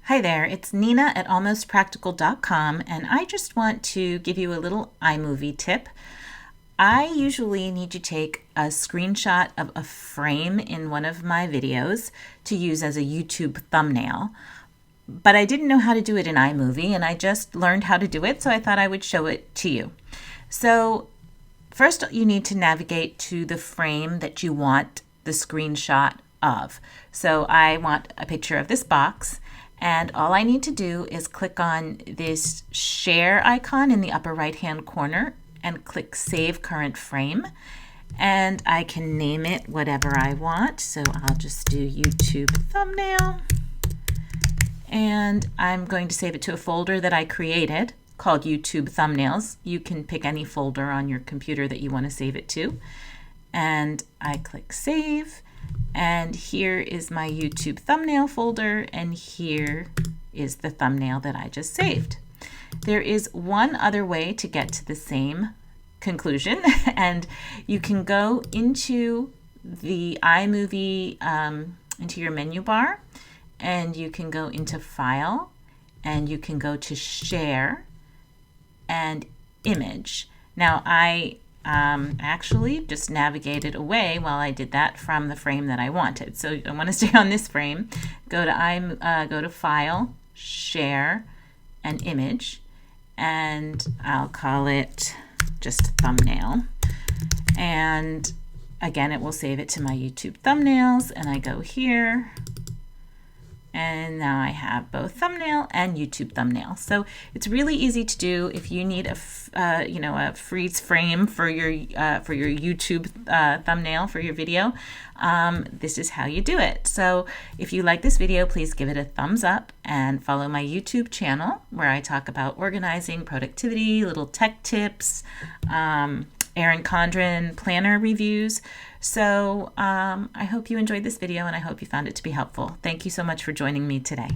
Hi there, it's Nina at almostpractical.com, and I just want to give you a little iMovie tip. I usually need to take a screenshot of a frame in one of my videos to use as a YouTube thumbnail, but I didn't know how to do it in iMovie, and I just learned how to do it, so I thought I would show it to you. So first you need to navigate to the frame that you want the screenshot of. So I want a picture of this box, and all I need to do is click on this share icon in the upper right hand corner and click Save Current Frame. And I can name it whatever I want. So I'll just do YouTube thumbnail. And I'm going to save it to a folder that I created called YouTube Thumbnails. You can pick any folder on your computer that you want to save it to. And I click Save. And here is my YouTube thumbnail folder, and here is the thumbnail that I just saved. There is one other way to get to the same conclusion, and you can go into the iMovie, into your menu bar, and you can go into File, and you can go to Share and Image. Now I actually just navigated away while I did that from the frame that I wanted. So I want to stay on this frame. Go to File, Share, and Image, and I'll call it just thumbnail. And again, it will save it to my YouTube thumbnails, and I go here. And now I have both thumbnail and YouTube thumbnail. So it's really easy to do. If you need a freeze frame for your YouTube thumbnail for your video, this is how you do it. So if you like this video, please give it a thumbs up and follow my YouTube channel where I talk about organizing, productivity, little tech tips, Erin Condren planner reviews. So I hope you enjoyed this video, and I hope you found it to be helpful. Thank you so much for joining me today.